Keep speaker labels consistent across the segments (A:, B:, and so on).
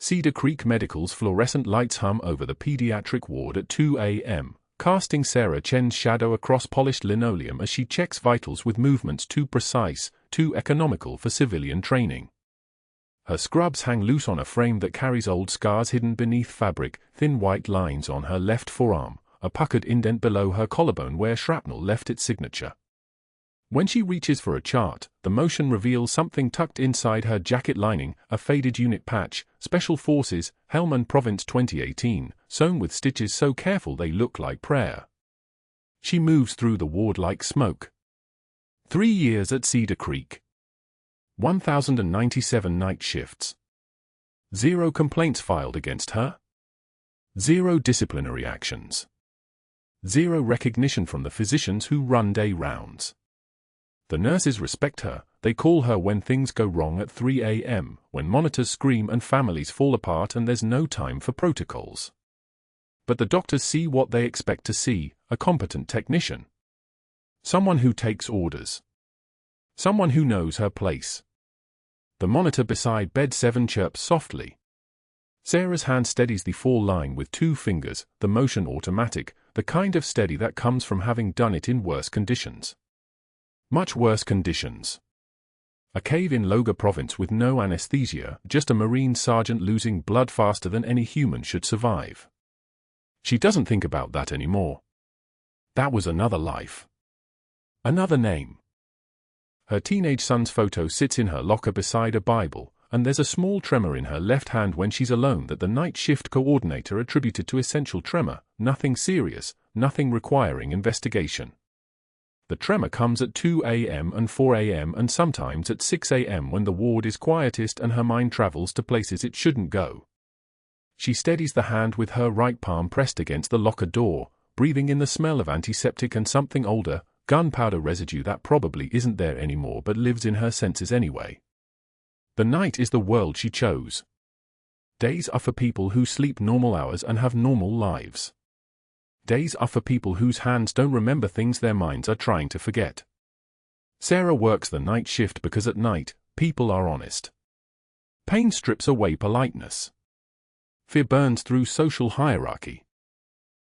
A: Cedar Creek Medical's fluorescent lights hum over the pediatric ward at 2 a.m., casting Sarah Chen's shadow across polished linoleum as she checks vitals with movements too precise, too economical for civilian training. Her scrubs hang loose on a frame that carries old scars hidden beneath fabric, thin white lines on her left forearm, a puckered indent below her collarbone where shrapnel left its signature. When she reaches for a chart, the motion reveals something tucked inside her jacket lining, a faded unit patch, Special Forces, Helmand Province 2018, sewn with stitches so careful they look like prayer. She moves through the ward like smoke. 3 years at Cedar Creek. 1,097 night shifts. 0 complaints filed against her. 0 disciplinary actions. 0 recognition from the physicians who run day rounds. The nurses respect her. They call her when things go wrong at 3 a.m., when monitors scream and families fall apart and there's no time for protocols. But the doctors see what they expect to see, a competent technician. Someone who takes orders. Someone who knows her place. The monitor beside bed 7 chirps softly. Sarah's hand steadies the fall line with 2 fingers, the motion automatic, the kind of steady that comes from having done it in worse conditions. Much worse conditions. A cave in Loga Province with no anesthesia, just a Marine sergeant losing blood faster than any human should survive. She doesn't think about that anymore. That was another life. Another name. Her teenage son's photo sits in her locker beside a Bible, and there's a small tremor in her left hand when she's alone that the night shift coordinator attributed to essential tremor, nothing serious, nothing requiring investigation. The tremor comes at 2 a.m. and 4 a.m. and sometimes at 6 a.m. when the ward is quietest and her mind travels to places it shouldn't go. She steadies the hand with her right palm pressed against the locker door, breathing in the smell of antiseptic and something older, gunpowder residue that probably isn't there anymore but lives in her senses anyway. The night is the world she chose. Days are for people who sleep normal hours and have normal lives. Days are for people whose hands don't remember things their minds are trying to forget. Sarah works the night shift because at night, people are honest. Pain strips away politeness. Fear burns through social hierarchy.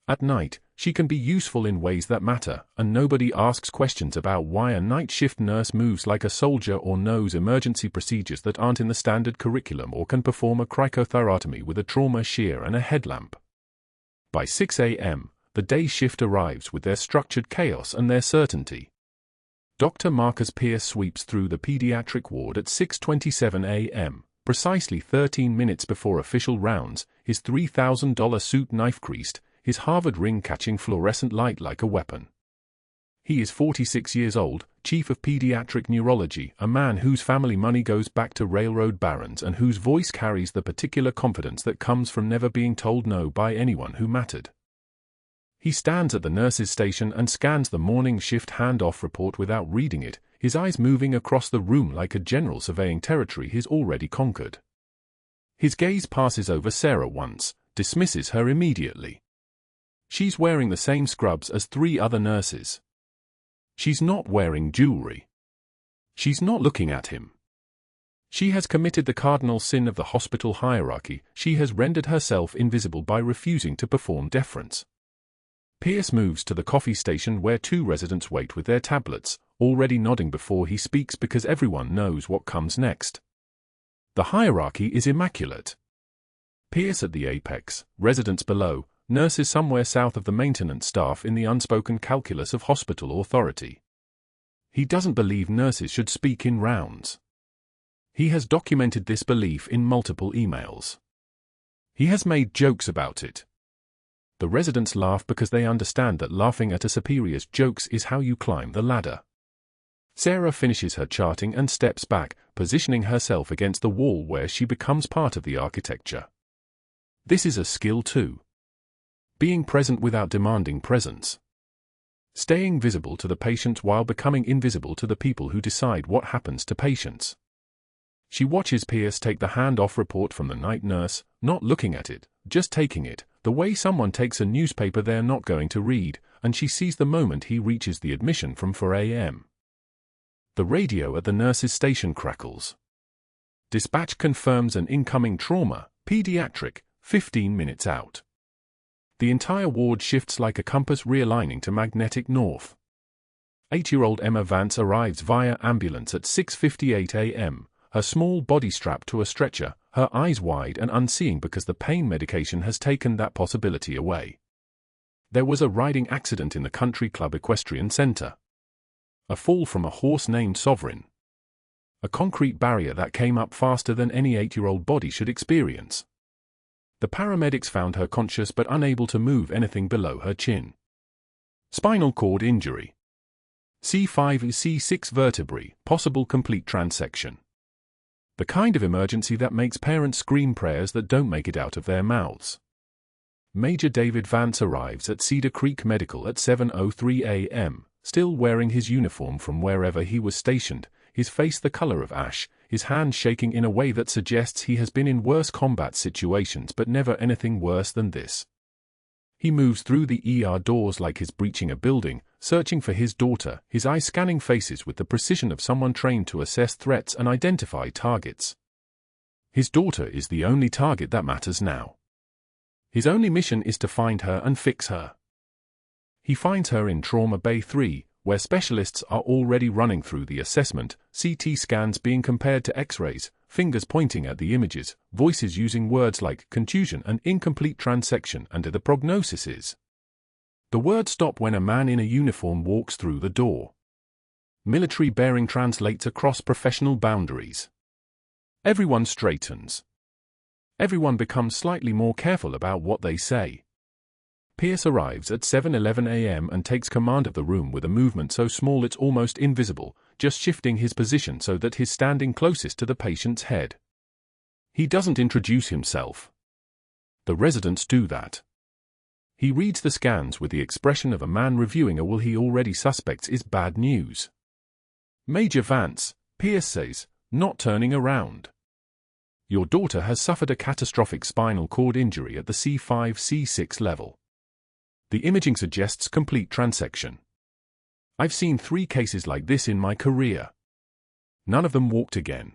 A: At night, she can be useful in ways that matter, and nobody asks questions about why a night shift nurse moves like a soldier or knows emergency procedures that aren't in the standard curriculum or can perform a cricothyrotomy with a trauma shear and a headlamp. By 6 a.m., the day shift arrives with their structured chaos and their certainty. Dr. Marcus Pierce sweeps through the pediatric ward at 6:27 a.m., precisely 13 minutes before official rounds, his $3,000 suit knife creased, his Harvard ring catching fluorescent light like a weapon. He is 46 years old, chief of pediatric neurology, a man whose family money goes back to railroad barons and whose voice carries the particular confidence that comes from never being told no by anyone who mattered. He stands at the nurse's station and scans the morning shift handoff report without reading it, his eyes moving across the room like a general surveying territory he's already conquered. His gaze passes over Sarah once, dismisses her immediately. She's wearing the same scrubs as 3 other nurses. She's not wearing jewelry. She's not looking at him. She has committed the cardinal sin of the hospital hierarchy. She has rendered herself invisible by refusing to perform deference. Pierce moves to the coffee station where 2 residents wait with their tablets, already nodding before he speaks because everyone knows what comes next. The hierarchy is immaculate. Pierce at the apex, residents below, nurses somewhere south of the maintenance staff in the unspoken calculus of hospital authority. He doesn't believe nurses should speak in rounds. He has documented this belief in multiple emails. He has made jokes about it. The residents laugh because they understand that laughing at a superior's jokes is how you climb the ladder. Sarah finishes her charting and steps back, positioning herself against the wall where she becomes part of the architecture. This is a skill too. Being present without demanding presence. Staying visible to the patient while becoming invisible to the people who decide what happens to patients. She watches Pierce take the handoff report from the night nurse, not looking at it, just taking it, the way someone takes a newspaper they're not going to read, and she sees the moment he reaches the admission from 4 a.m. The radio at the nurse's station crackles. Dispatch confirms an incoming trauma, Pediatric, 15 minutes out. The entire ward shifts like a compass realigning to magnetic north. 8-year-old Emma Vance arrives via ambulance at 6:58 a.m., her small body strapped to a stretcher, her eyes wide and unseeing because the pain medication has taken that possibility away. There was a riding accident in the Country Club Equestrian Center. A fall from a horse named Sovereign. A concrete barrier that came up faster than any 8-year-old body should experience. The paramedics found her conscious but unable to move anything below her chin. Spinal cord injury. C5 C6 vertebrae, possible complete transection. The kind of emergency that makes parents scream prayers that don't make it out of their mouths. Major David Vance arrives at Cedar Creek Medical at 7:03 a.m., still wearing his uniform from wherever he was stationed, his face the color of ash, his hands shaking in a way that suggests he has been in worse combat situations but never anything worse than this. He moves through the ER doors like he's breaching a building, searching for his daughter, his eyes scanning faces with the precision of someone trained to assess threats and identify targets. His daughter is the only target that matters now. His only mission is to find her and fix her. He finds her in Trauma Bay 3, where specialists are already running through the assessment, CT scans being compared to X-rays, fingers pointing at the images, voices using words like contusion and incomplete transection, and the prognosis is. The words stop when a man in a uniform walks through the door. Military bearing translates across professional boundaries. Everyone straightens. Everyone becomes slightly more careful about what they say. Pierce arrives at 7:11 a.m. and takes command of the room with a movement so small it's almost invisible, just shifting his position so that he's standing closest to the patient's head. He doesn't introduce himself. The residents do that. He reads the scans with the expression of a man reviewing a will he already suspects is bad news. Major Vance, Pierce says, not turning around. Your daughter has suffered a catastrophic spinal cord injury at the C5-C6 level. The imaging suggests complete transection. I've seen 3 cases like this in my career. None of them walked again.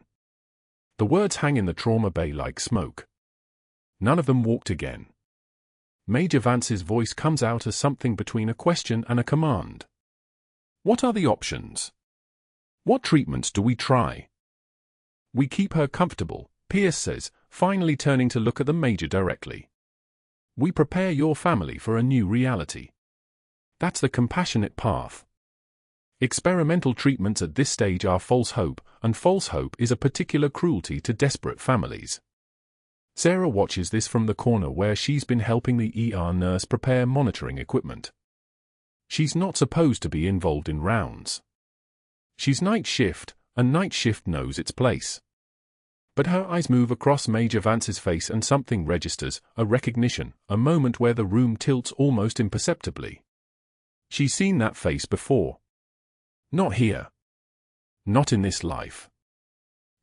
A: The words hang in the trauma bay like smoke. None of them walked again. Major Vance's voice comes out as something between a question and a command. What are the options? What treatments do we try? We keep her comfortable, Pierce says, finally turning to look at the Major directly. We prepare your family for a new reality. That's the compassionate path. Experimental treatments at this stage are false hope, and false hope is a particular cruelty to desperate families. Sarah watches this from the corner where she's been helping the ER nurse prepare monitoring equipment. She's not supposed to be involved in rounds. She's night shift, and night shift knows its place. But her eyes move across Major Vance's face and something registers, a recognition, a moment where the room tilts almost imperceptibly. She's seen that face before. Not here. Not in this life.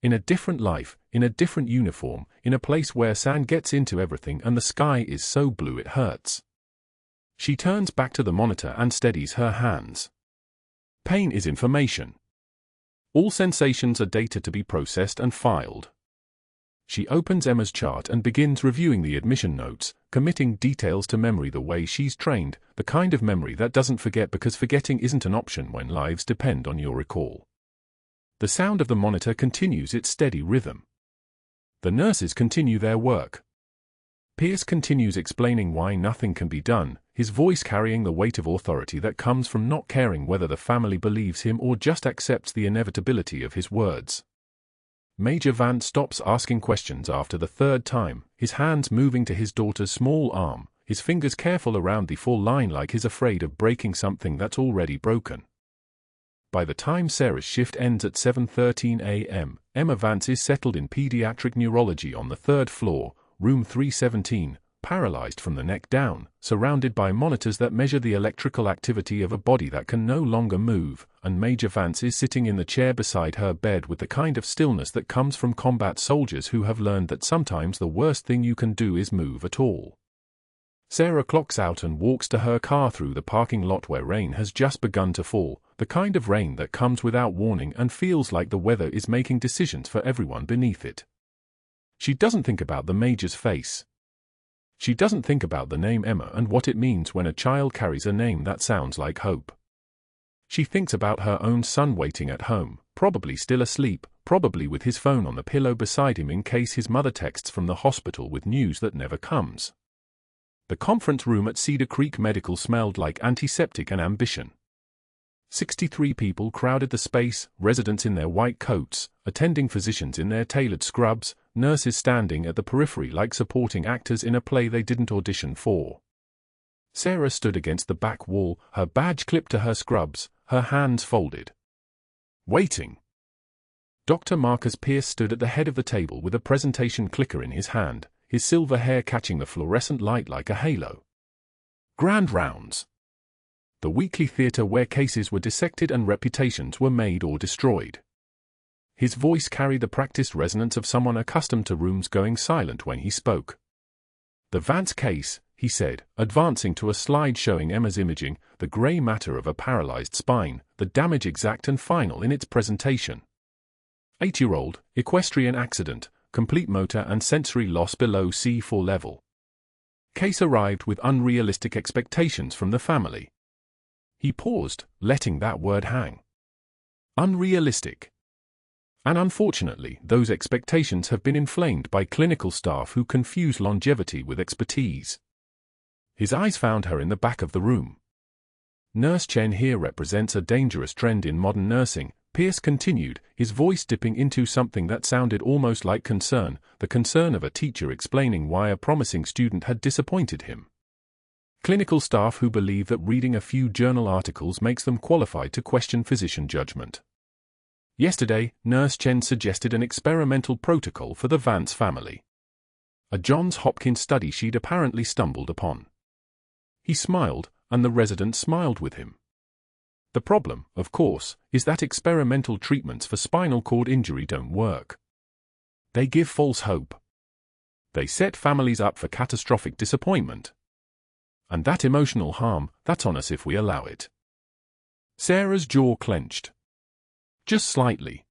A: In a different life, in a different uniform, in a place where sand gets into everything and the sky is so blue it hurts. She turns back to the monitor and steadies her hands. Pain is information. All sensations are data to be processed and filed. She opens Emma's chart and begins reviewing the admission notes, committing details to memory the way she's trained, the kind of memory that doesn't forget because forgetting isn't an option when lives depend on your recall. The sound of the monitor continues its steady rhythm. The nurses continue their work. Pierce continues explaining why nothing can be done, his voice carrying the weight of authority that comes from not caring whether the family believes him or just accepts the inevitability of his words. Major Vance stops asking questions after the 3rd time, his hands moving to his daughter's small arm, his fingers careful around the full line like he's afraid of breaking something that's already broken. By the time Sarah's shift ends at 7:13 a.m., Emma Vance is settled in pediatric neurology on the 3rd floor, room 317, paralyzed from the neck down, surrounded by monitors that measure the electrical activity of a body that can no longer move, and Major Vance is sitting in the chair beside her bed with the kind of stillness that comes from combat soldiers who have learned that sometimes the worst thing you can do is move at all. Sarah clocks out and walks to her car through the parking lot where rain has just begun to fall, the kind of rain that comes without warning and feels like the weather is making decisions for everyone beneath it. She doesn't think about the Major's face. She doesn't think about the name Emma and what it means when a child carries a name that sounds like hope. She thinks about her own son waiting at home, probably still asleep, probably with his phone on the pillow beside him in case his mother texts from the hospital with news that never comes. The conference room at Cedar Creek Medical smelled like antiseptic and ambition. 63 people crowded the space, residents in their white coats, attending physicians in their tailored scrubs, nurses standing at the periphery like supporting actors in a play they didn't audition for. Sarah stood against the back wall, her badge clipped to her scrubs, her hands folded. Waiting. Dr. Marcus Pierce stood at the head of the table with a presentation clicker in his hand, his silver hair catching the fluorescent light like a halo. Grand rounds. The weekly theatre where cases were dissected and reputations were made or destroyed. His voice carried the practiced resonance of someone accustomed to rooms going silent when he spoke. The Vance case, he said, advancing to a slide showing Emma's imaging, the grey matter of a paralyzed spine, the damage exact and final in its presentation. 8-year-old, equestrian accident, complete motor and sensory loss below C4 level. Case arrived with unrealistic expectations from the family. He paused, letting that word hang. Unrealistic. And unfortunately, those expectations have been inflamed by clinical staff who confuse longevity with expertise. His eyes found her in the back of the room. Nurse Chen here represents a dangerous trend in modern nursing, Pierce continued, his voice dipping into something that sounded almost like concern, the concern of a teacher explaining why a promising student had disappointed him. Clinical staff who believe that reading a few journal articles makes them qualified to question physician judgment. Yesterday, Nurse Chen suggested an experimental protocol for the Vance family. A Johns Hopkins study she'd apparently stumbled upon. He smiled, and the resident smiled with him. The problem, of course, is that experimental treatments for spinal cord injury don't work. They give false hope. They set families up for catastrophic disappointment. And that emotional harm, that's on us if we allow it. Sarah's jaw clenched. Just slightly.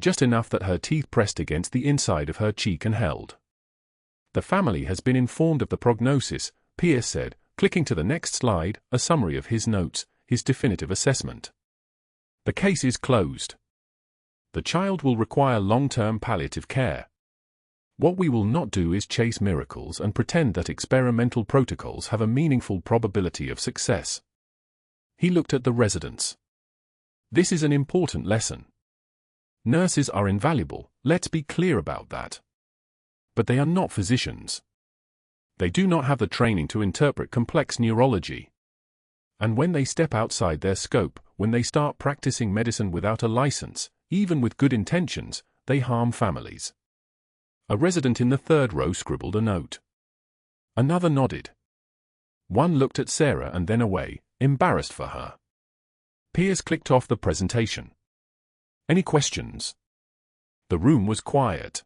A: Just enough that her teeth pressed against the inside of her cheek and held. The family has been informed of the prognosis, Pierce said, clicking to the next slide, a summary of his notes, his definitive assessment. The case is closed. The child will require long-term palliative care. What we will not do is chase miracles and pretend that experimental protocols have a meaningful probability of success. He looked at the residents. This is an important lesson. Nurses are invaluable, let's be clear about that. But they are not physicians. They do not have the training to interpret complex neurology. And when they step outside their scope, when they start practicing medicine without a license, even with good intentions, they harm families. A resident in the third row scribbled a note. Another nodded. One looked at Sarah and then away, embarrassed for her. Pierce clicked off the presentation. Any questions? The room was quiet.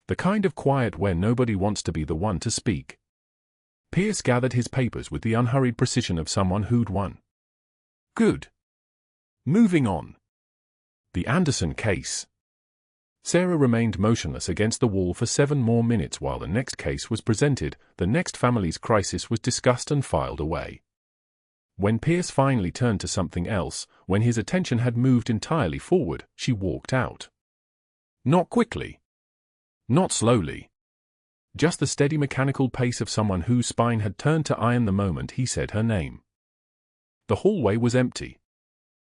A: The kind of quiet where nobody wants to be the one to speak. Pierce gathered his papers with the unhurried precision of someone who'd won. Good. Moving on. The Anderson case. Sarah remained motionless against the wall for 7 more minutes while the next case was presented, the next family's crisis was discussed and filed away. When Pierce finally turned to something else, when his attention had moved entirely forward, she walked out. Not quickly. Not slowly. Just the steady mechanical pace of someone whose spine had turned to iron the moment he said her name. The hallway was empty.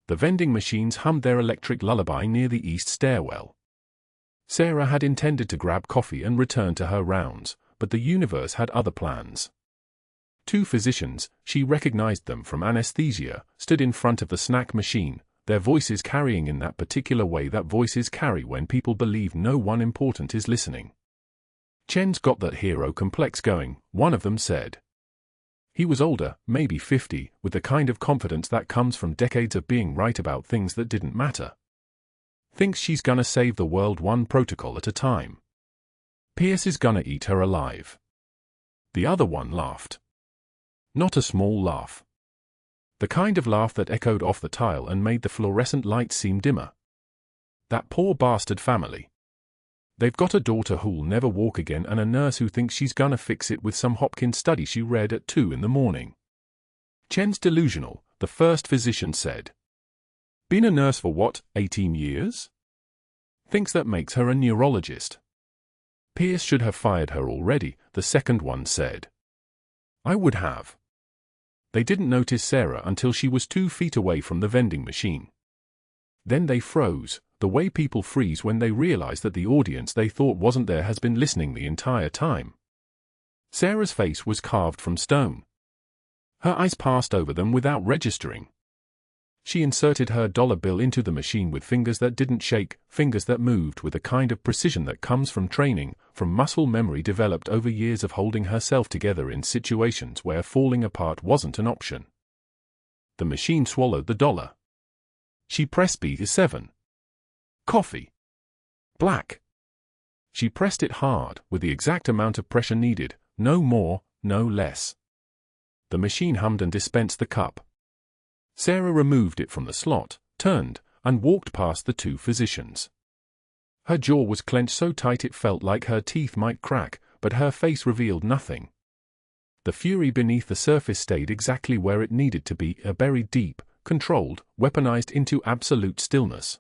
A: The vending machines hummed their electric lullaby near the east stairwell. Sarah had intended to grab coffee and return to her rounds, but the universe had other plans. 2 physicians, she recognized them from anesthesia, stood in front of the snack machine, their voices carrying in that particular way that voices carry when people believe no one important is listening. Chen's got that hero complex going, one of them said. He was older, maybe 50, with the kind of confidence that comes from decades of being right about things that didn't matter. Thinks she's gonna save the world one protocol at a time. Pierce is gonna eat her alive. The other one laughed. Not a small laugh. The kind of laugh that echoed off the tile and made the fluorescent light seem dimmer. That poor bastard family. They've got a daughter who'll never walk again and a nurse who thinks she's gonna fix it with some Hopkins study she read at 2 in the morning. Chen's delusional, the first physician said. Been a nurse for what, 18 years? Thinks that makes her a neurologist. Pierce should have fired her already, the second one said. I would have. They didn't notice Sarah until she was 2 feet away from the vending machine. Then they froze, the way people freeze when they realize that the audience they thought wasn't there has been listening the entire time. Sarah's face was carved from stone. Her eyes passed over them without registering. She inserted her dollar bill into the machine with fingers that didn't shake, fingers that moved with a kind of precision that comes from training, from muscle memory developed over years of holding herself together in situations where falling apart wasn't an option. The machine swallowed the dollar. She pressed B7. Coffee. Black. She pressed it hard, with the exact amount of pressure needed, no more, no less. The machine hummed and dispensed the cup. Sarah removed it from the slot, turned, and walked past the 2 physicians. Her jaw was clenched so tight it felt like her teeth might crack, but her face revealed nothing. The fury beneath the surface stayed exactly where it needed to be, buried deep, controlled, weaponized into absolute stillness.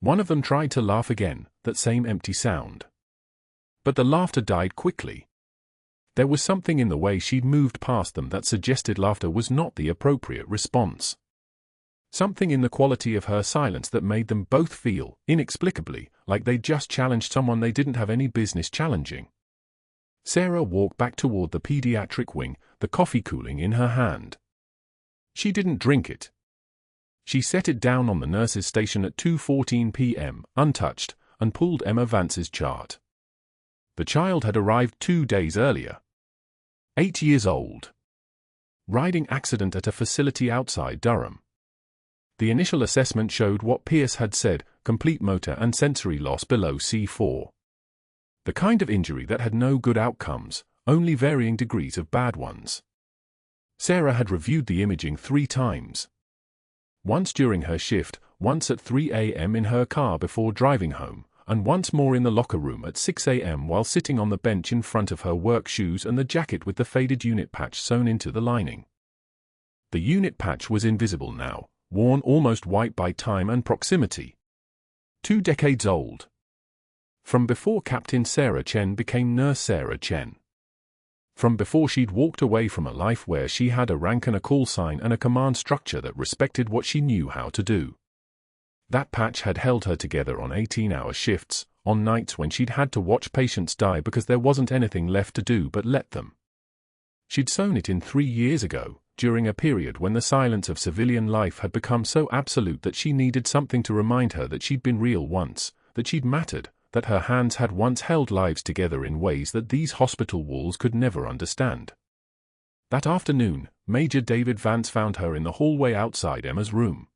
A: One of them tried to laugh again, that same empty sound. But the laughter died quickly. There was something in the way she'd moved past them that suggested laughter was not the appropriate response. Something in the quality of her silence that made them both feel, inexplicably, like they'd just challenged someone they didn't have any business challenging. Sarah walked back toward the pediatric wing, the coffee cooling in her hand. She didn't drink it. She set it down on the nurse's station at 2:14 p.m., untouched, and pulled Emma Vance's chart. The child had arrived 2 days earlier. 8 years old. Riding accident at a facility outside Durham. The initial assessment showed what Pierce had said, complete motor and sensory loss below C4. The kind of injury that had no good outcomes, only varying degrees of bad ones. Sarah had reviewed the imaging 3 times. Once during her shift, once at 3 a.m. in her car before driving home, and once more in the locker room at 6 a.m. while sitting on the bench in front of her work shoes and the jacket with the faded unit patch sewn into the lining. The unit patch was invisible now, worn almost white by time and proximity. 2 decades old. From before Captain Sarah Chen became Nurse Sarah Chen. From before she'd walked away from a life where she had a rank and a call sign and a command structure that respected what she knew how to do. That patch had held her together on 18-hour shifts, on nights when she'd had to watch patients die because there wasn't anything left to do but let them. She'd sewn it in 3 years ago, during a period when the silence of civilian life had become so absolute that she needed something to remind her that she'd been real once, that she'd mattered, that her hands had once held lives together in ways that these hospital walls could never understand. That afternoon, Major David Vance found her in the hallway outside Emma's room.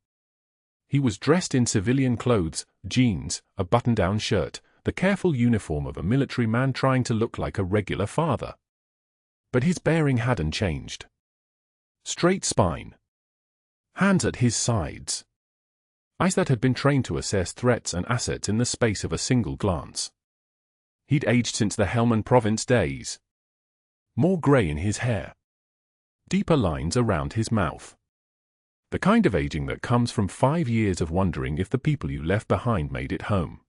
A: He was dressed in civilian clothes, jeans, a button-down shirt, the careful uniform of a military man trying to look like a regular father. But his bearing hadn't changed. Straight spine. Hands at his sides. Eyes that had been trained to assess threats and assets in the space of a single glance. He'd aged since the Helmand Province days. More grey in his hair. Deeper lines around his mouth. The kind of aging that comes from 5 years of wondering if the people you left behind made it home.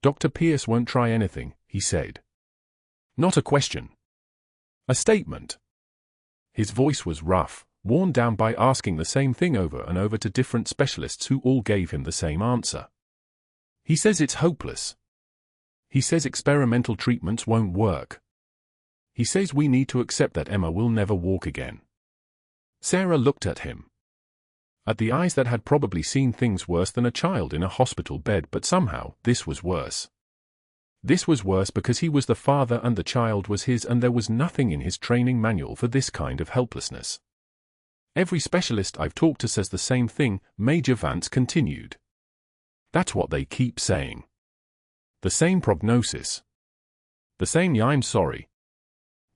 A: Dr. Pierce won't try anything, he said. Not a question. A statement. His voice was rough, worn down by asking the same thing over and over to different specialists who all gave him the same answer. He says it's hopeless. He says experimental treatments won't work. He says we need to accept that Emma will never walk again. Sarah looked at him. At the eyes that had probably seen things worse than a child in a hospital bed, but somehow, this was worse. This was worse because he was the father and the child was his, and there was nothing in his training manual for this kind of helplessness. Every specialist I've talked to says the same thing, Major Vance continued. That's what they keep saying. The same prognosis. The same I'm sorry.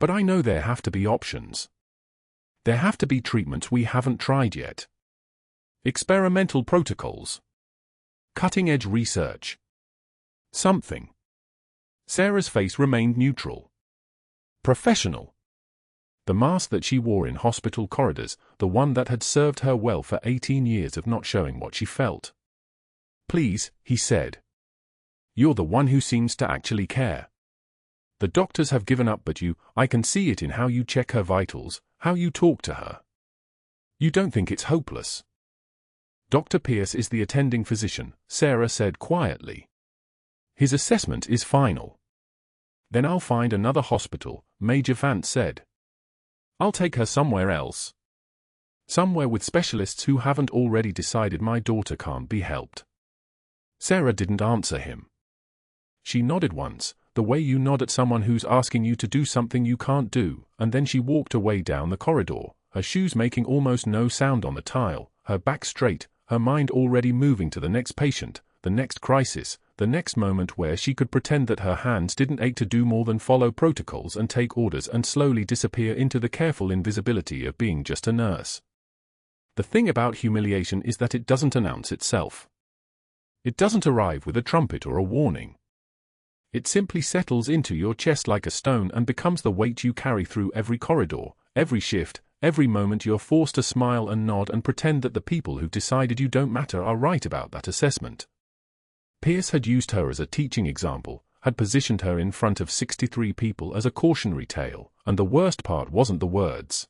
A: But I know there have to be options. There have to be treatments we haven't tried yet. Experimental protocols. Cutting-edge research. Something. Sarah's face remained neutral. Professional. The mask that she wore in hospital corridors, the one that had served her well for 18 years of not showing what she felt. "Please," he said. "You're the one who seems to actually care. The doctors have given up, but I can see it in how you check her vitals, how you talk to her. You don't think it's hopeless." "Dr. Pierce is the attending physician," Sarah said quietly. "His assessment is final." "Then I'll find another hospital," Major Vance said. "I'll take her somewhere else. Somewhere with specialists who haven't already decided my daughter can't be helped." Sarah didn't answer him. She nodded once, the way you nod at someone who's asking you to do something you can't do, and then she walked away down the corridor, her shoes making almost no sound on the tile, her back straight, her mind already moving to the next patient, the next crisis, the next moment where she could pretend that her hands didn't ache to do more than follow protocols and take orders and slowly disappear into the careful invisibility of being just a nurse. The thing about humiliation is that it doesn't announce itself. It doesn't arrive with a trumpet or a warning. It simply settles into your chest like a stone and becomes the weight you carry through every corridor, every shift, every moment you're forced to smile and nod and pretend that the people who've decided you don't matter are right about that assessment. Pierce had used her as a teaching example, had positioned her in front of 63 people as a cautionary tale, and the worst part wasn't the words.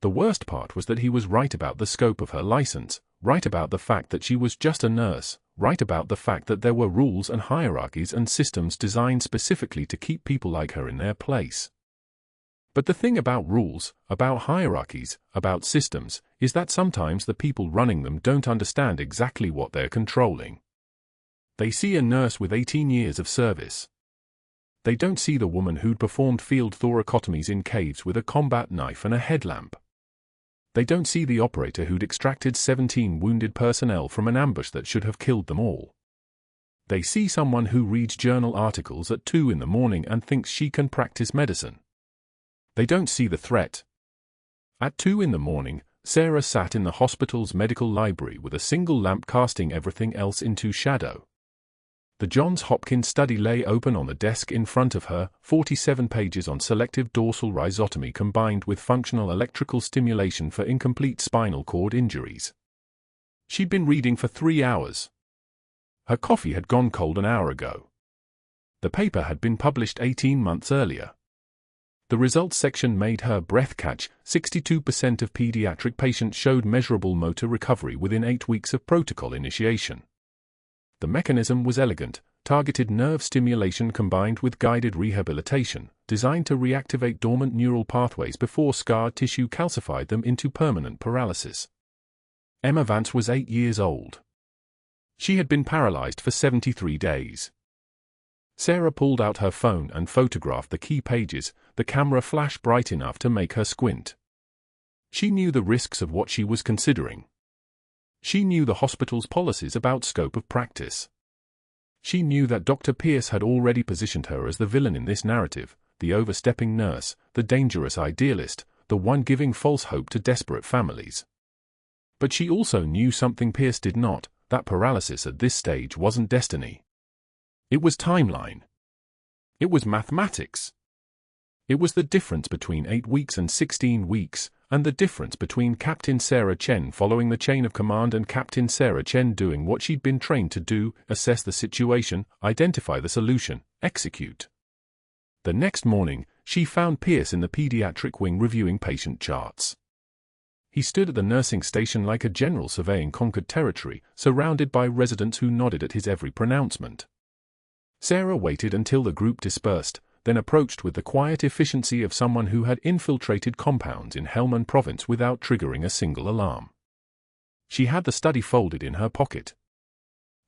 A: The worst part was that he was right about the scope of her license, right about the fact that she was just a nurse, right about the fact that there were rules and hierarchies and systems designed specifically to keep people like her in their place. But the thing about rules, about hierarchies, about systems, is that sometimes the people running them don't understand exactly what they're controlling. They see a nurse with 18 years of service. They don't see the woman who'd performed field thoracotomies in caves with a combat knife and a headlamp. They don't see the operator who'd extracted 17 wounded personnel from an ambush that should have killed them all. They see someone who reads journal articles at 2 in the morning and thinks she can practice medicine. They don't see the threat. At 2 in the morning, Sarah sat in the hospital's medical library with a single lamp casting everything else into shadow. The Johns Hopkins study lay open on the desk in front of her, 47 pages on selective dorsal rhizotomy combined with functional electrical stimulation for incomplete spinal cord injuries. She'd been reading for 3 hours. Her coffee had gone cold an hour ago. The paper had been published 18 months earlier. The results section made her breath catch. 62% of pediatric patients showed measurable motor recovery within 8 weeks of protocol initiation. The mechanism was elegant, targeted nerve stimulation combined with guided rehabilitation, designed to reactivate dormant neural pathways before scar tissue calcified them into permanent paralysis. Emma Vance was 8 years old. She had been paralyzed for 73 days. Sarah pulled out her phone and photographed the key pages, the camera flashed bright enough to make her squint. She knew the risks of what she was considering. She knew the hospital's policies about scope of practice. She knew that Dr. Pierce had already positioned her as the villain in this narrative, the overstepping nurse, the dangerous idealist, the one giving false hope to desperate families. But she also knew something Pierce did not, that paralysis at this stage wasn't destiny. It was timeline. It was mathematics. It was the difference between 8 weeks and 16 weeks, and the difference between Captain Sarah Chen following the chain of command and Captain Sarah Chen doing what she'd been trained to do, assess the situation, identify the solution, execute. The next morning, she found Pierce in the pediatric wing reviewing patient charts. He stood at the nursing station like a general surveying conquered territory, surrounded by residents who nodded at his every pronouncement. Sarah waited until the group dispersed, then approached with the quiet efficiency of someone who had infiltrated compounds in Helmand Province without triggering a single alarm. She had the study folded in her pocket.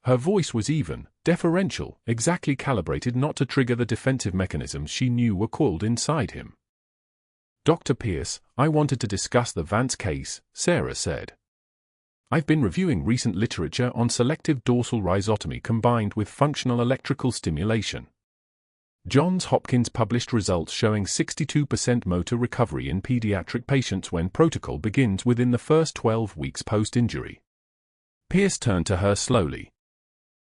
A: Her voice was even, deferential, exactly calibrated not to trigger the defensive mechanisms she knew were coiled inside him. "Dr. Pierce, I wanted to discuss the Vance case," Sarah said. "I've been reviewing recent literature on selective dorsal rhizotomy combined with functional electrical stimulation. Johns Hopkins published results showing 62% motor recovery in pediatric patients when protocol begins within the first 12 weeks post-injury." Pierce turned to her slowly.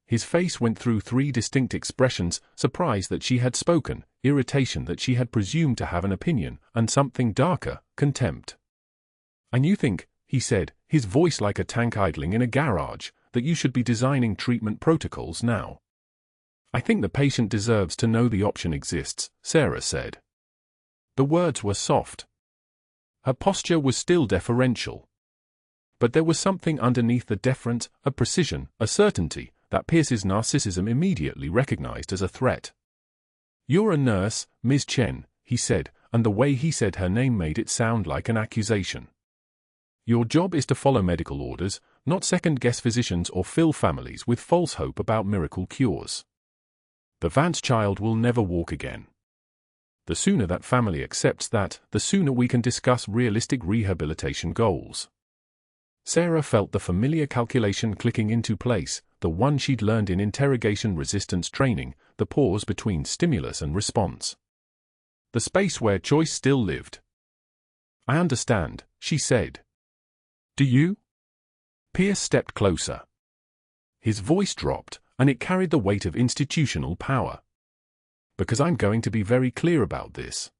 A: His face went through 3 distinct expressions: surprise that she had spoken, irritation that she had presumed to have an opinion, and something darker, contempt. "And you think," he said, his voice like a tank idling in a garage, "that you should be designing treatment protocols now?" "I think the patient deserves to know the option exists," Sarah said. The words were soft. Her posture was still deferential. But there was something underneath the deference, a precision, a certainty, that Pierce's narcissism immediately recognized as a threat. "You're a nurse, Ms. Chen," he said, and the way he said her name made it sound like an accusation. "Your job is to follow medical orders, not second-guess physicians or fill families with false hope about miracle cures. The Vance child will never walk again. The sooner that family accepts that, the sooner we can discuss realistic rehabilitation goals." Sarah felt the familiar calculation clicking into place, the one she'd learned in interrogation resistance training, the pause between stimulus and response. The space where choice still lived. "I understand," she said. "Do you?" Pierce stepped closer. His voice dropped, and it carried the weight of institutional power. "Because I'm going to be very clear about this.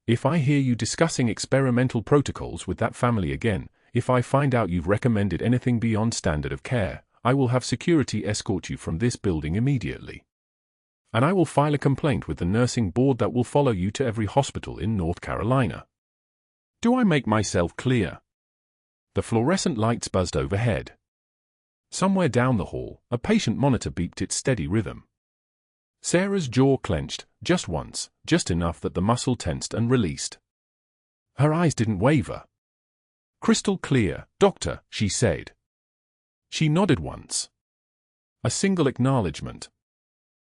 A: If I hear you discussing experimental protocols with that family again, if I find out you've recommended anything beyond standard of care, I will have security escort you from this building immediately. And I will file a complaint with the nursing board that will follow you to every hospital in North Carolina. Do I make myself clear?" The fluorescent lights buzzed overhead. Somewhere down the hall, a patient monitor beeped its steady rhythm. Sarah's jaw clenched, just once, just enough that the muscle tensed and released. Her eyes didn't waver. "Crystal clear, doctor," she said. She nodded once. A single acknowledgement.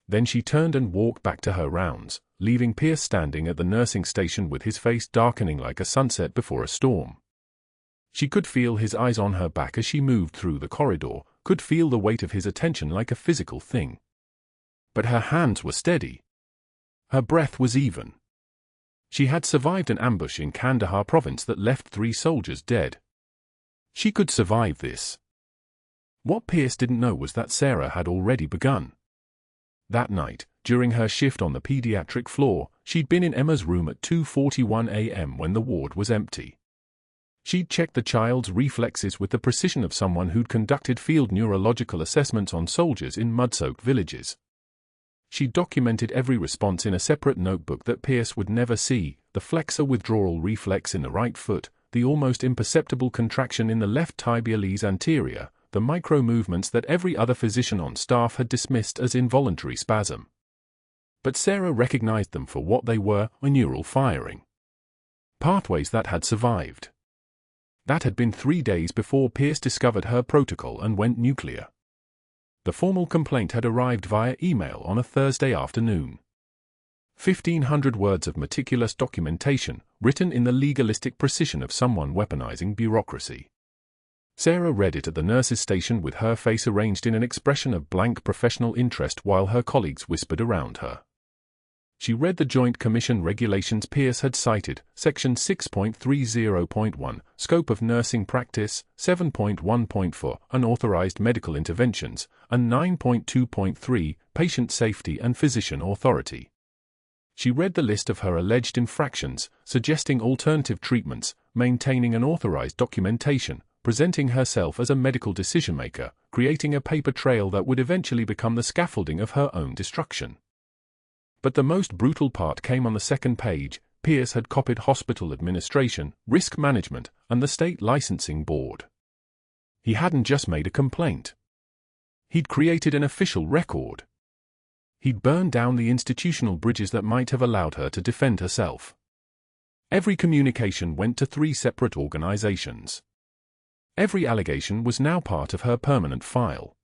A: Then she turned and walked back to her rounds, leaving Pierce standing at the nursing station with his face darkening like a sunset before a storm. She could feel his eyes on her back as she moved through the corridor, could feel the weight of his attention like a physical thing. But her hands were steady. Her breath was even. She had survived an ambush in Kandahar province that left 3 soldiers dead. She could survive this. What Pierce didn't know was that Sarah had already begun. That night, during her shift on the pediatric floor, she'd been in Emma's room at 2:41 a.m. when the ward was empty. She'd checked the child's reflexes with the precision of someone who'd conducted field neurological assessments on soldiers in mud-soaked villages. She documented every response in a separate notebook that Pierce would never see: the flexor withdrawal reflex in the right foot, the almost imperceptible contraction in the left tibialis anterior, the micro-movements that every other physician on staff had dismissed as involuntary spasm. But Sarah recognized them for what they were: a neural firing. Pathways that had survived. That had been 3 days before Pierce discovered her protocol and went nuclear. The formal complaint had arrived via email on a Thursday afternoon. 1,500 words of meticulous documentation, written in the legalistic precision of someone weaponizing bureaucracy. Sarah read it at the nurse's station with her face arranged in an expression of blank professional interest while her colleagues whispered around her. She read the Joint Commission regulations Pierce had cited, Section 6.30.1, Scope of Nursing Practice, 7.1.4, Unauthorized Medical Interventions, and 9.2.3, Patient Safety and Physician Authority. She read the list of her alleged infractions, suggesting alternative treatments, maintaining an authorized documentation, presenting herself as a medical decision-maker, creating a paper trail that would eventually become the scaffolding of her own destruction. But the most brutal part came on the second page. Pierce had copied hospital administration, risk management, and the state licensing board. He hadn't just made a complaint. He'd created an official record. He'd burned down the institutional bridges that might have allowed her to defend herself. Every communication went to 3 separate organizations. Every allegation was now part of her permanent file.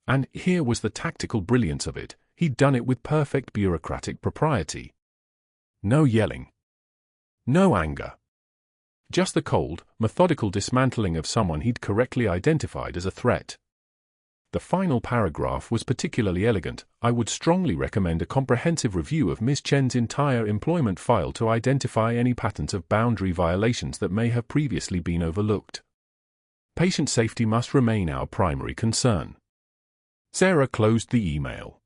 A: And here was the tactical brilliance of it: he'd done it with perfect bureaucratic propriety. No yelling. No anger. Just the cold, methodical dismantling of someone he'd correctly identified as a threat. The final paragraph was particularly elegant. "I would strongly recommend a comprehensive review of Ms. Chen's entire employment file to identify any patterns of boundary violations that may have previously been overlooked. Patient safety must remain our primary concern." Sarah closed the email.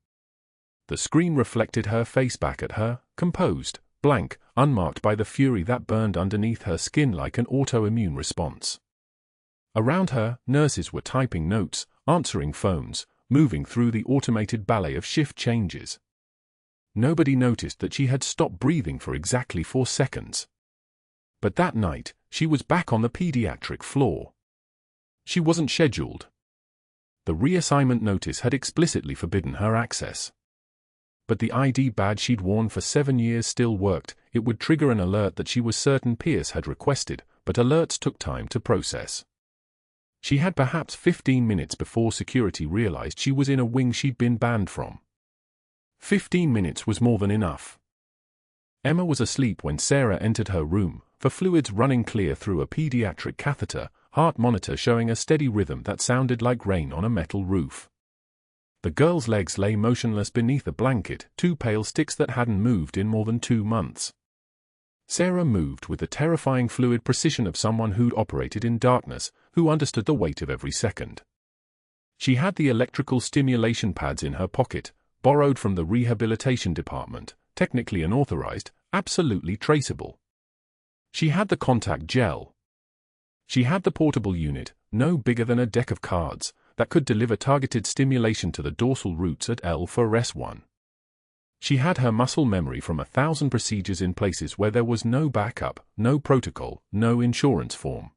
A: The screen reflected her face back at her, composed, blank, unmarked by the fury that burned underneath her skin like an autoimmune response. Around her, nurses were typing notes, answering phones, moving through the automated ballet of shift changes. Nobody noticed that she had stopped breathing for exactly 4 seconds. But that night, she was back on the pediatric floor. She wasn't scheduled. The reassignment notice had explicitly forbidden her access. But the ID badge she'd worn for 7 years still worked. It would trigger an alert that she was certain Pierce had requested, but alerts took time to process. She had perhaps 15 minutes before security realized she was in a wing she'd been banned from. 15 minutes was more than enough. Emma was asleep when Sarah entered her room, for fluids running clear through a pediatric catheter, heart monitor showing a steady rhythm that sounded like rain on a metal roof. The girl's legs lay motionless beneath a blanket, 2 pale sticks that hadn't moved in more than 2 months. Sarah moved with the terrifying fluid precision of someone who'd operated in darkness, who understood the weight of every second. She had the electrical stimulation pads in her pocket, borrowed from the rehabilitation department, technically unauthorized, absolutely traceable. She had the contact gel. She had the portable unit, no bigger than a deck of cards, that could deliver targeted stimulation to the dorsal roots at L4S1. She had her muscle memory from 1,000 procedures in places where there was no backup, no protocol, no insurance form.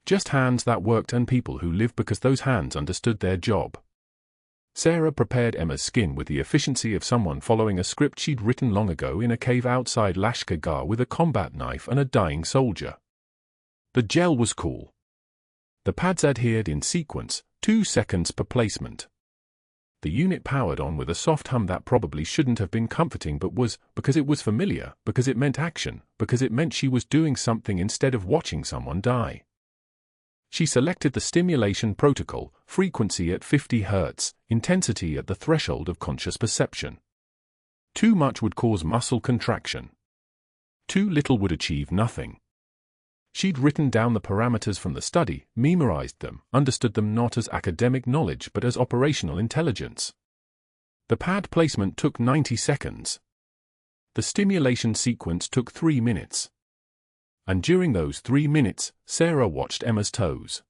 A: Just hands that worked and people who lived because those hands understood their job. Sarah prepared Emma's skin with the efficiency of someone following a script she'd written long ago in a cave outside Lashkar with a combat knife and a dying soldier. The gel was cool. The pads adhered in sequence, 2 seconds per placement. The unit powered on with a soft hum that probably shouldn't have been comforting but was, because it was familiar, because it meant action, because it meant she was doing something instead of watching someone die. She selected the stimulation protocol, frequency at 50 Hz, intensity at the threshold of conscious perception. Too much would cause muscle contraction. Too little would achieve nothing. She'd written down the parameters from the study, memorized them, understood them not as academic knowledge but as operational intelligence. The pad placement took 90 seconds. The stimulation sequence took 3 minutes. And during those 3 minutes, Sarah watched Emma's toes.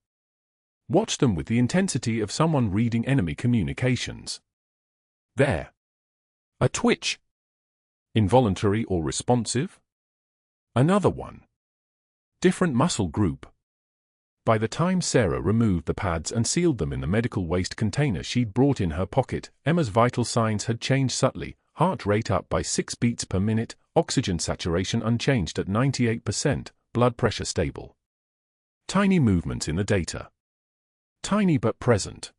A: Watched them with the intensity of someone reading enemy communications. There. A twitch. Involuntary or responsive? Another one. Different muscle group. By the time Sarah removed the pads and sealed them in the medical waste container she'd brought in her pocket, Emma's vital signs had changed subtly, heart rate up by 6 beats per minute, oxygen saturation unchanged at 98%, blood pressure stable. Tiny movements in the data. Tiny but present.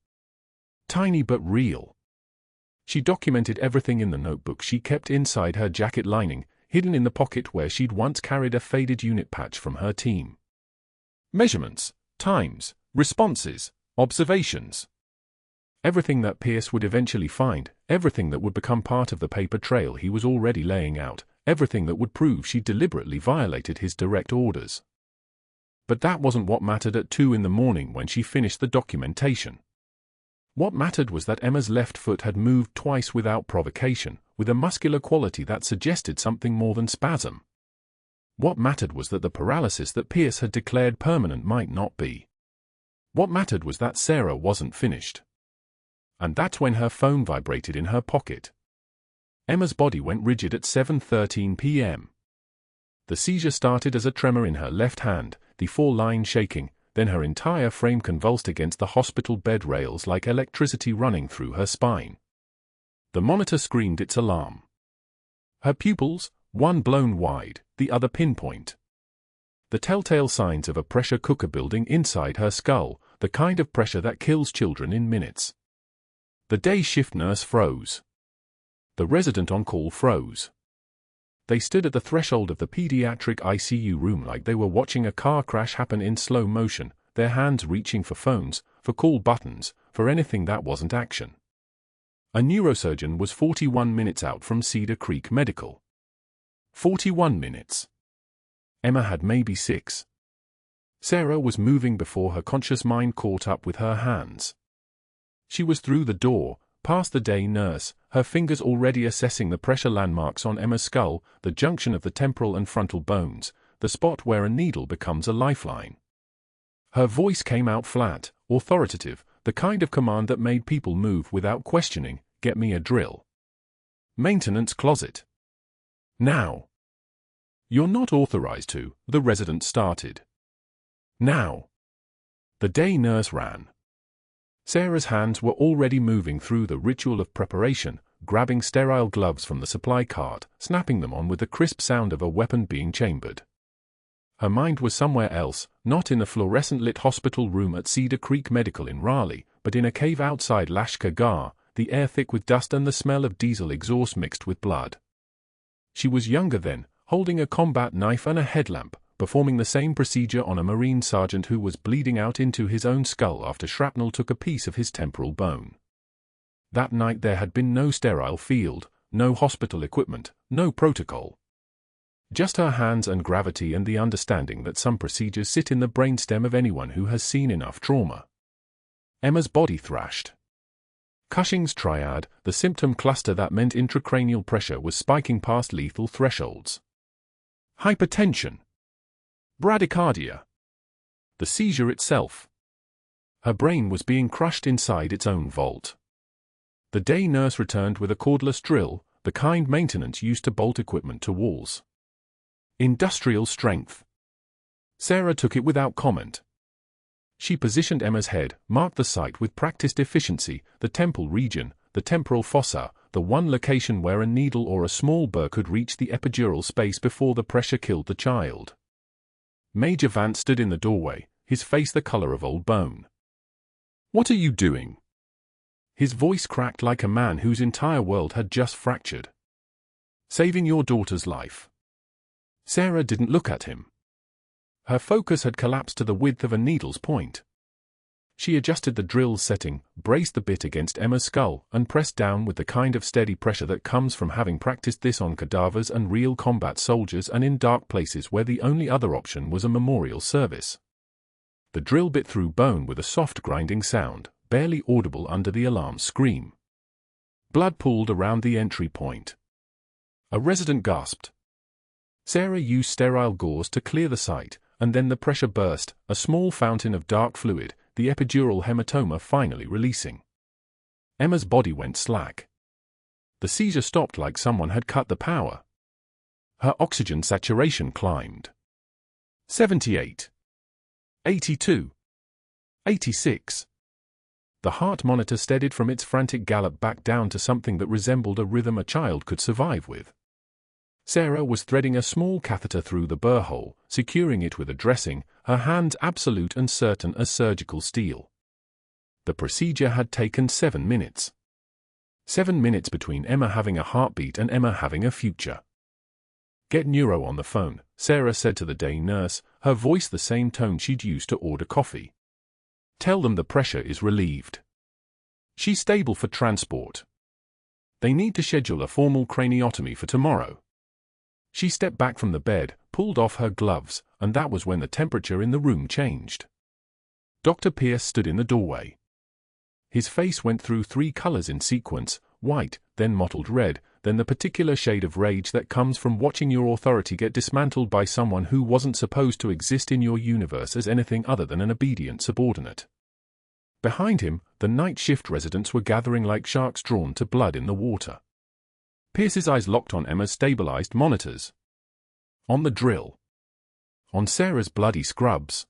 A: Tiny but real. She documented everything in the notebook she kept inside her jacket lining, hidden in the pocket where she'd once carried a faded unit patch from her team. Measurements, times, responses, observations. Everything that Pierce would eventually find, everything that would become part of the paper trail he was already laying out, everything that would prove she'd deliberately violated his direct orders. But that wasn't what mattered at 2 in the morning when she finished the documentation. What mattered was that Emma's left foot had moved twice without provocation, with a muscular quality that suggested something more than spasm. What mattered was that the paralysis that Pierce had declared permanent might not be. What mattered was that Sarah wasn't finished. And that's when her phone vibrated in her pocket. Emma's body went rigid at 7:13 p.m. The seizure started as a tremor in her left hand, the foreline shaking, then her entire frame convulsed against the hospital bed rails like electricity running through her spine. The monitor screamed its alarm. Her pupils, one blown wide, the other pinpoint. The telltale signs of a pressure cooker building inside her skull, the kind of pressure that kills children in minutes. The day shift nurse froze. The resident on call froze. They stood at the threshold of the pediatric ICU room like they were watching a car crash happen in slow motion, their hands reaching for phones, for call buttons, for anything that wasn't action. A neurosurgeon was 41 minutes out from Cedar Creek Medical. 41 minutes. Emma had maybe 6. Sarah was moving before her conscious mind caught up with her hands. She was through the door, past the day nurse, her fingers already assessing the pressure landmarks on Emma's skull, the junction of the temporal and frontal bones, the spot where a needle becomes a lifeline. Her voice came out flat, authoritative, the kind of command that made people move without questioning. Get me a drill. Maintenance closet. Now. You're not authorized to, the resident started. Now. The day nurse ran. Sarah's hands were already moving through the ritual of preparation, grabbing sterile gloves from the supply cart, snapping them on with the crisp sound of a weapon being chambered. Her mind was somewhere else, not in the fluorescent-lit hospital room at Cedar Creek Medical in Raleigh, but in a cave outside Lashkar, the air thick with dust and the smell of diesel exhaust mixed with blood. She was younger then, holding a combat knife and a headlamp, performing the same procedure on a Marine sergeant who was bleeding out into his own skull after shrapnel took a piece of his temporal bone. That night there had been no sterile field, no hospital equipment, no protocol. Just her hands and gravity and the understanding that some procedures sit in the brainstem of anyone who has seen enough trauma. Emma's body thrashed. Cushing's triad, the symptom cluster that meant intracranial pressure was spiking past lethal thresholds. Hypertension. Bradycardia. The seizure itself. Her brain was being crushed inside its own vault. The day nurse returned with a cordless drill, the kind maintenance used to bolt equipment to walls. Industrial strength. Sarah took it without comment. She positioned Emma's head, marked the site with practiced efficiency, the temple region, the temporal fossa, the one location where a needle or a small burr could reach the epidural space before the pressure killed the child. Major Vance stood in the doorway, his face the color of old bone. "What are you doing?" His voice cracked like a man whose entire world had just fractured. "Saving your daughter's life." Sarah didn't look at him. Her focus had collapsed to the width of a needle's point. She adjusted the drill's setting, braced the bit against Emma's skull, and pressed down with the kind of steady pressure that comes from having practiced this on cadavers and real combat soldiers and in dark places where the only other option was a memorial service. The drill bit through bone with a soft grinding sound, barely audible under the alarm scream. Blood pooled around the entry point. A resident gasped. Sarah used sterile gauze to clear the site, and then the pressure burst, a small fountain of dark fluid, the epidural hematoma finally releasing. Emma's body went slack. The seizure stopped like someone had cut the power. Her oxygen saturation climbed. 78. 82. 86. The heart monitor steadied from its frantic gallop back down to something that resembled a rhythm a child could survive with. Sarah was threading a small catheter through the burr hole, securing it with a dressing, her hands absolute and certain as surgical steel. The procedure had taken 7 minutes. 7 minutes between Emma having a heartbeat and Emma having a future. "Get Neuro on the phone," Sarah said to the day nurse, her voice the same tone she'd used to order coffee. "Tell them the pressure is relieved. She's stable for transport. They need to schedule a formal craniotomy for tomorrow." She stepped back from the bed, pulled off her gloves, and that was when the temperature in the room changed. Dr. Pierce stood in the doorway. His face went through 3 colors in sequence, white, then mottled red, then the particular shade of rage that comes from watching your authority get dismantled by someone who wasn't supposed to exist in your universe as anything other than an obedient subordinate. Behind him, the night shift residents were gathering like sharks drawn to blood in the water. Pierce's eyes locked on Emma's stabilized monitors. On the drill. On Sarah's bloody scrubs.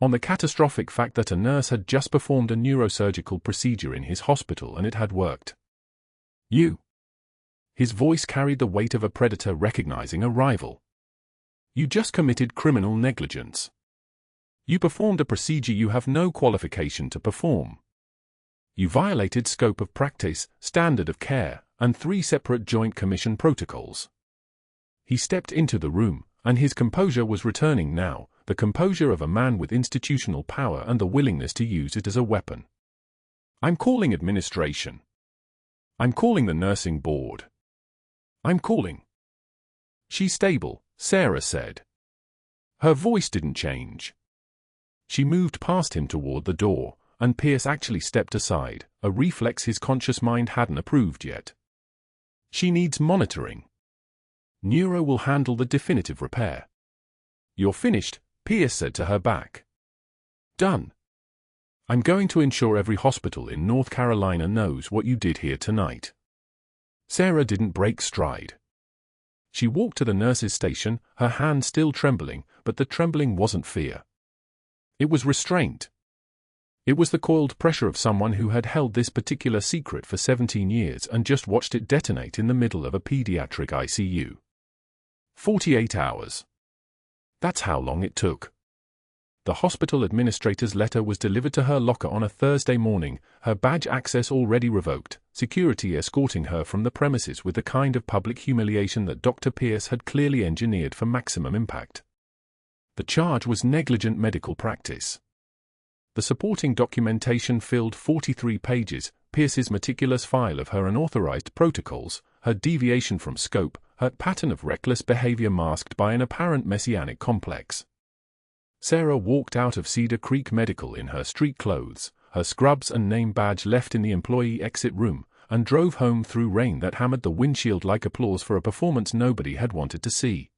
A: On the catastrophic fact that a nurse had just performed a neurosurgical procedure in his hospital and it had worked. "You." His voice carried the weight of a predator recognizing a rival. "You just committed criminal negligence. You performed a procedure you have no qualification to perform. You violated scope of practice, standard of care, and 3 separate Joint Commission protocols." He stepped into the room, and his composure was returning now, the composure of a man with institutional power and the willingness to use it as a weapon. "I'm calling administration. I'm calling the nursing board. I'm calling." "She's stable," Sarah said. Her voice didn't change. She moved past him toward the door, and Pierce actually stepped aside, a reflex his conscious mind hadn't approved yet. She needs monitoring. Neuro will handle the definitive repair. You're finished, Pierce said to her back. Done. I'm going to ensure every hospital in North Carolina knows what you did here tonight. Sarah didn't break stride. She walked to the nurse's station, her hand still trembling, but the trembling wasn't fear. It was restraint. It was the coiled pressure of someone who had held this particular secret for 17 years and just watched it detonate in the middle of a pediatric ICU. 48 hours. That's how long it took. The hospital administrator's letter was delivered to her locker on a Thursday morning, her badge access already revoked, security escorting her from the premises with the kind of public humiliation that Dr. Pierce had clearly engineered for maximum impact. The charge was negligent medical practice. The supporting documentation filled 43 pages, Pierce's meticulous file of her unauthorized protocols, her deviation from scope, her pattern of reckless behavior masked by an apparent messianic complex. Sarah walked out of Cedar Creek Medical in her street clothes, her scrubs and name badge left in the employee exit room, and drove home through rain that hammered the windshield like applause for a performance nobody had wanted to see.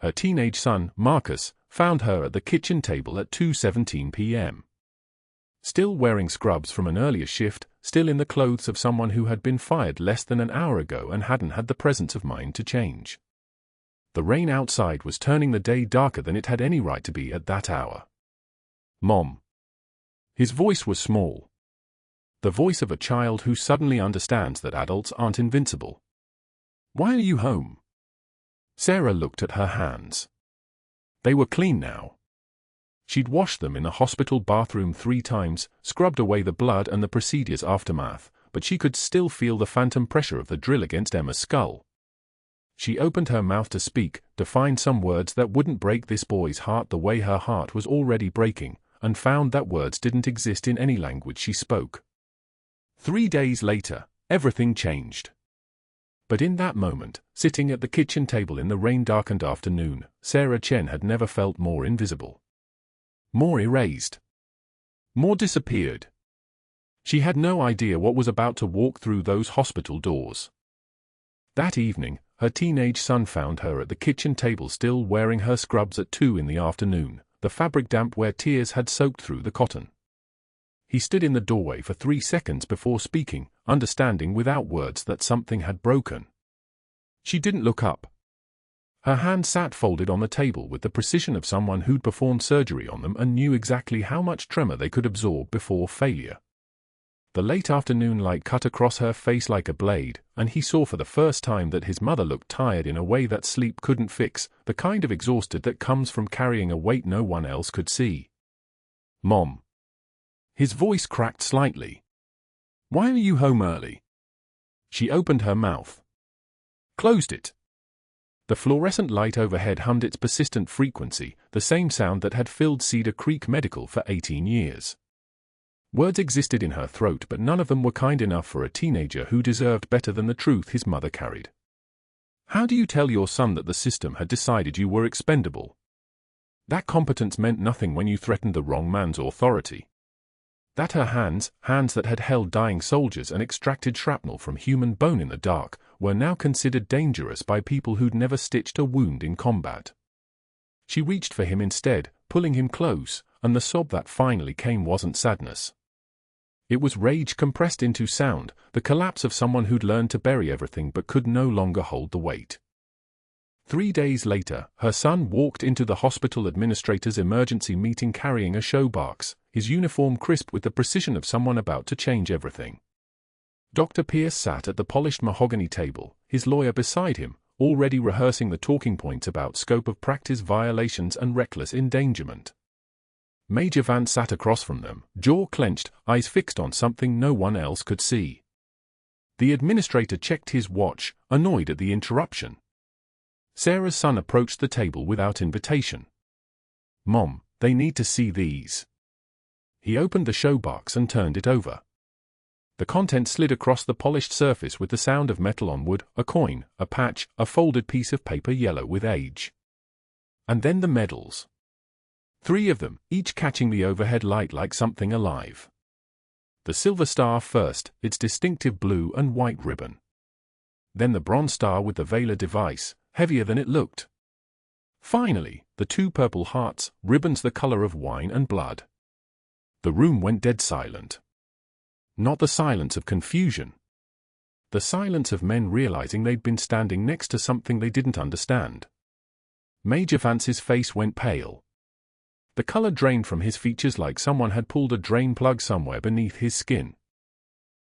A: Her teenage son, Marcus, found her at the kitchen table at 2:17 p.m. Still wearing scrubs from an earlier shift, still in the clothes of someone who had been fired less than an hour ago and hadn't had the presence of mind to change. The rain outside was turning the day darker than it had any right to be at that hour. Mom. His voice was small. The voice of a child who suddenly understands that adults aren't invincible. Why are you home? Sarah looked at her hands. They were clean now. She'd washed them in the hospital bathroom 3 times, scrubbed away the blood and the procedure's aftermath, but she could still feel the phantom pressure of the drill against Emma's skull. She opened her mouth to speak, to find some words that wouldn't break this boy's heart the way her heart was already breaking, and found that words didn't exist in any language she spoke. 3 days later, everything changed. But in that moment, sitting at the kitchen table in the rain-darkened afternoon, Sarah Chen had never felt more invisible. More erased. More disappeared. She had no idea what was about to walk through those hospital doors. That evening, her teenage son found her at the kitchen table still wearing her scrubs at 2 in the afternoon, the fabric damp where tears had soaked through the cotton. He stood in the doorway for 3 seconds before speaking, understanding without words that something had broken. She didn't look up. Her hand sat folded on the table with the precision of someone who'd performed surgery on them and knew exactly how much tremor they could absorb before failure. The late afternoon light cut across her face like a blade, and he saw for the first time that his mother looked tired in a way that sleep couldn't fix, the kind of exhausted that comes from carrying a weight no one else could see. Mom. His voice cracked slightly. Why are you home early? She opened her mouth. Closed it. The fluorescent light overhead hummed its persistent frequency, the same sound that had filled Cedar Creek Medical for 18 years. Words existed in her throat, but none of them were kind enough for a teenager who deserved better than the truth his mother carried. How do you tell your son that the system had decided you were expendable? That competence meant nothing when you threatened the wrong man's authority. That her hands that had held dying soldiers and extracted shrapnel from human bone in the dark, were now considered dangerous by people who'd never stitched a wound in combat. She reached for him instead, pulling him close, and the sob that finally came wasn't sadness. It was rage compressed into sound, the collapse of someone who'd learned to bury everything but could no longer hold the weight. 3 days later, her son walked into the hospital administrator's emergency meeting carrying a showbox, his uniform crisp with the precision of someone about to change everything. Dr. Pierce sat at the polished mahogany table, his lawyer beside him, already rehearsing the talking points about scope of practice violations and reckless endangerment. Major Vance sat across from them, jaw clenched, eyes fixed on something no one else could see. The administrator checked his watch, annoyed at the interruption. Sarah's son approached the table without invitation. Mom, they need to see these. He opened the showbox and turned it over. The contents slid across the polished surface with the sound of metal on wood, a coin, a patch, a folded piece of paper yellow with age. And then the medals. 3 of them, each catching the overhead light like something alive. The silver star first, its distinctive blue and white ribbon. Then the bronze star with the Vela device, heavier than it looked. Finally, the 2 purple hearts, ribbons the color of wine and blood. The room went dead silent. Not the silence of confusion. The silence of men realizing they'd been standing next to something they didn't understand. Major Vance's face went pale. The color drained from his features like someone had pulled a drain plug somewhere beneath his skin.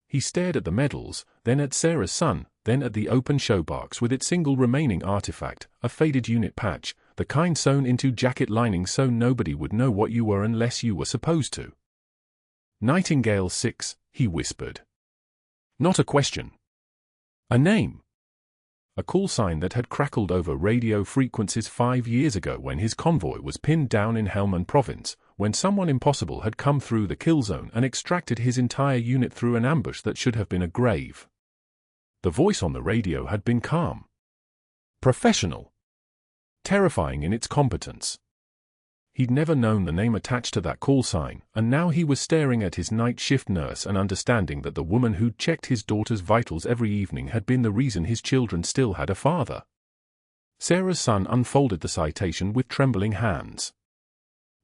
A: He stared at the medals, then at Sarah's son, then at the open showbox with its single remaining artifact, a faded unit patch, the kind sewn into jacket lining so nobody would know what you were unless you were supposed to. Nightingale 6, he whispered. Not a question. A name. A call sign that had crackled over radio frequencies 5 years ago when his convoy was pinned down in Helmand Province, when someone impossible had come through the kill zone and extracted his entire unit through an ambush that should have been a grave. The voice on the radio had been calm. Professional. Terrifying in its competence. He'd never known the name attached to that call sign, and now he was staring at his night shift nurse and understanding that the woman who'd checked his daughter's vitals every evening had been the reason his children still had a father. Sarah's son unfolded the citation with trembling hands.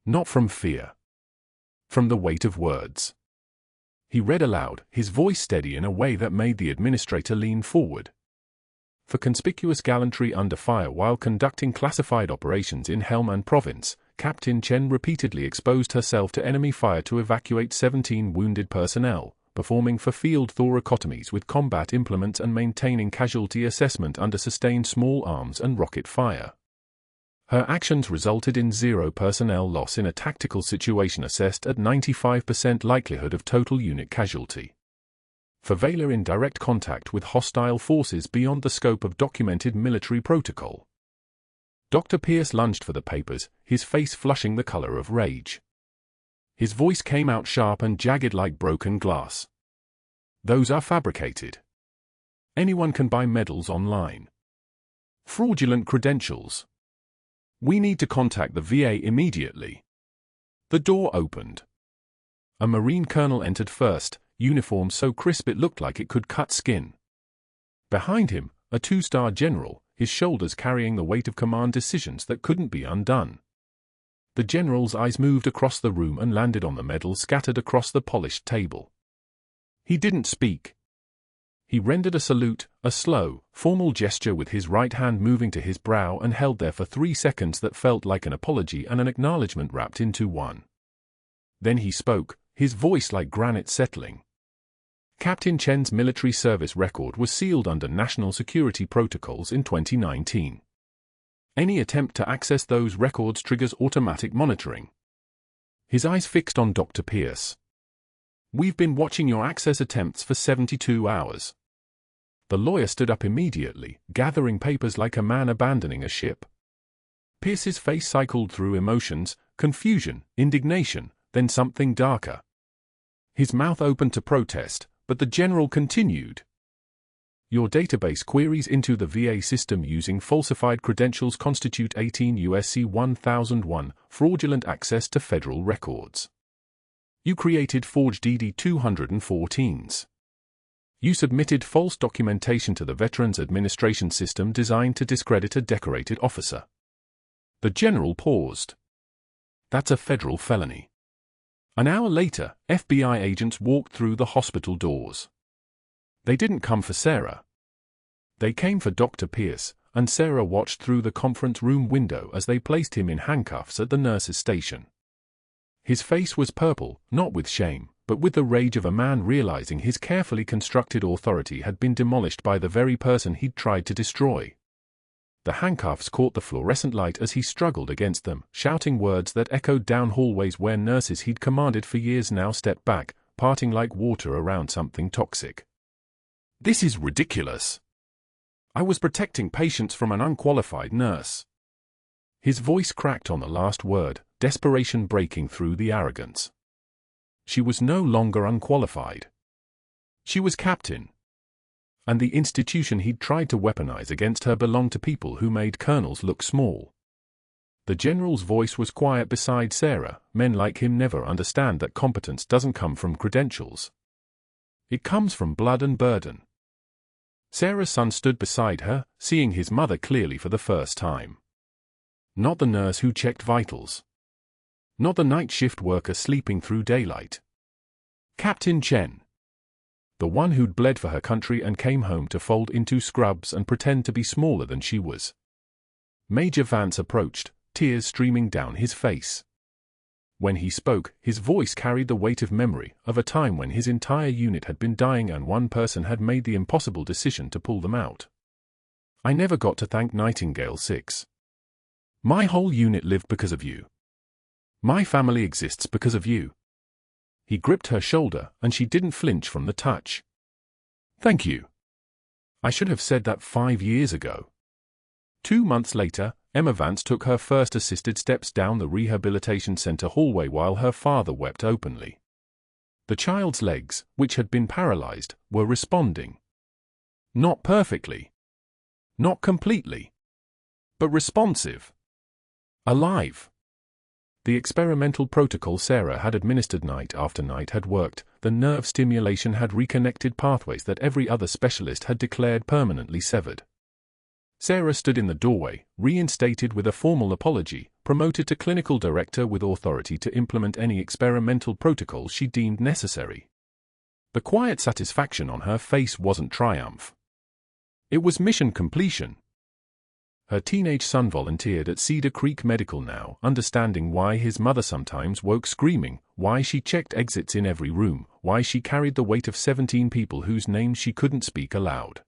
A: Not from fear. From the weight of words. He read aloud, his voice steady in a way that made the administrator lean forward. For conspicuous gallantry under fire while conducting classified operations in Helmand Province, Captain Chen repeatedly exposed herself to enemy fire to evacuate 17 wounded personnel, performing for field thoracotomies with combat implements and maintaining casualty assessment under sustained small arms and rocket fire. Her actions resulted in 0 personnel loss in a tactical situation assessed at 95% likelihood of total unit casualty. For Vela in direct contact with hostile forces beyond the scope of documented military protocol. Dr. Pierce lunged for the papers, his face flushing the color of rage. His voice came out sharp and jagged like broken glass. Those are fabricated. Anyone can buy medals online. Fraudulent credentials. We need to contact the VA immediately. The door opened. A Marine colonel entered first, uniform so crisp it looked like it could cut skin. Behind him, a 2-star general, his shoulders carrying the weight of command decisions that couldn't be undone. The general's eyes moved across the room and landed on the medals scattered across the polished table. He didn't speak. He rendered a salute, a slow, formal gesture with his right hand moving to his brow and held there for 3 seconds that felt like an apology and an acknowledgement wrapped into one. Then he spoke, his voice like granite settling. Captain Chen's military service record was sealed under national security protocols in 2019. Any attempt to access those records triggers automatic monitoring. His eyes fixed on Dr. Pierce. We've been watching your access attempts for 72 hours. The lawyer stood up immediately, gathering papers like a man abandoning a ship. Pierce's face cycled through emotions, confusion, indignation, then something darker. His mouth opened to protest, but the general continued. Your database queries into the VA system using falsified credentials constitute 18 U.S.C. 1001, fraudulent access to federal records. You created forged DD-214s. You submitted false documentation to the Veterans Administration system designed to discredit a decorated officer. The general paused. That's a federal felony. An hour later, FBI agents walked through the hospital doors. They didn't come for Sarah. They came for Dr. Pierce, and Sarah watched through the conference room window as they placed him in handcuffs at the nurse's station. His face was purple, not with shame, but with the rage of a man realizing his carefully constructed authority had been demolished by the very person he'd tried to destroy. The handcuffs caught the fluorescent light as he struggled against them, shouting words that echoed down hallways where nurses he'd commanded for years now stepped back, parting like water around something toxic. This is ridiculous. I was protecting patients from an unqualified nurse. His voice cracked on the last word, desperation breaking through the arrogance. She was no longer unqualified. She was captain. And the institution he'd tried to weaponize against her belonged to people who made colonels look small. The general's voice was quiet beside Sarah. Men like him never understand that competence doesn't come from credentials. It comes from blood and burden. Sarah's son stood beside her, seeing his mother clearly for the first time. Not the nurse who checked vitals. Not the night shift worker sleeping through daylight. Captain Chen. The one who'd bled for her country and came home to fold into scrubs and pretend to be smaller than she was. Major Vance approached, tears streaming down his face. When he spoke, his voice carried the weight of memory of a time when his entire unit had been dying and one person had made the impossible decision to pull them out. I never got to thank Nightingale 6. My whole unit lived because of you. My family exists because of you. He gripped her shoulder, and she didn't flinch from the touch. Thank you. I should have said that 5 years ago. 2 months later, Emma Vance took her first assisted steps down the rehabilitation center hallway while her father wept openly. The child's legs, which had been paralyzed, were responding. Not perfectly. Not completely. But responsive. Alive. The experimental protocol Sarah had administered night after night had worked. The nerve stimulation had reconnected pathways that every other specialist had declared permanently severed. Sarah stood in the doorway, reinstated with a formal apology, promoted to clinical director with authority to implement any experimental protocol she deemed necessary. The quiet satisfaction on her face wasn't triumph. It was mission completion. Her teenage son volunteered at Cedar Creek Medical now, understanding why his mother sometimes woke screaming, why she checked exits in every room, why she carried the weight of 17 people whose names she couldn't speak aloud.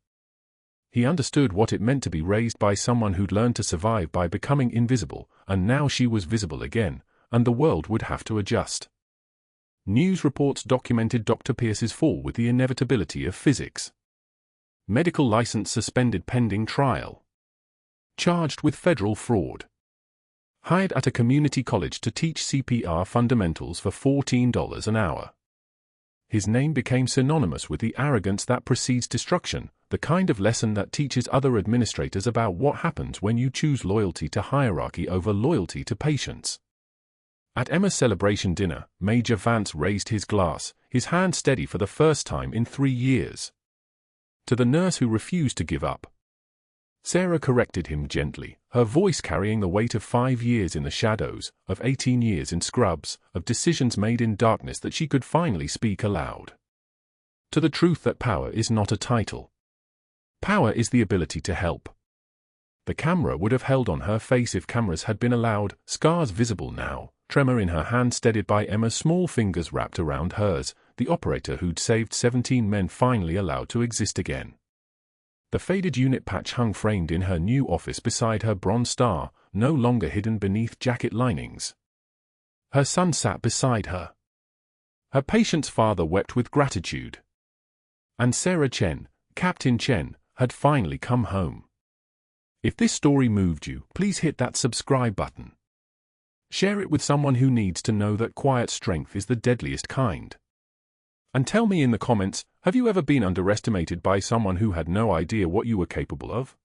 A: He understood what it meant to be raised by someone who'd learned to survive by becoming invisible, and now she was visible again, and the world would have to adjust. News reports documented Dr. Pierce's fall with the inevitability of physics. Medical license suspended pending trial. Charged with federal fraud. Hired at a community college to teach CPR fundamentals for $14 an hour. His name became synonymous with the arrogance that precedes destruction, the kind of lesson that teaches other administrators about what happens when you choose loyalty to hierarchy over loyalty to patients. At Emma's celebration dinner, Major Vance raised his glass, his hand steady for the first time in 3 years. To the nurse who refused to give up. Sarah corrected him gently, her voice carrying the weight of 5 years in the shadows, of 18 years in scrubs, of decisions made in darkness that she could finally speak aloud. To the truth that power is not a title. Power is the ability to help. The camera would have held on her face if cameras had been allowed, scars visible now, tremor in her hand steadied by Emma's small fingers wrapped around hers, the operator who'd saved 17 men finally allowed to exist again. The faded unit patch hung framed in her new office beside her bronze star, no longer hidden beneath jacket linings. Her son sat beside her. Her patient's father wept with gratitude. And Sarah Chen, Captain Chen, had finally come home. If this story moved you, please hit that subscribe button. Share it with someone who needs to know that quiet strength is the deadliest kind. And tell me in the comments, have you ever been underestimated by someone who had no idea what you were capable of?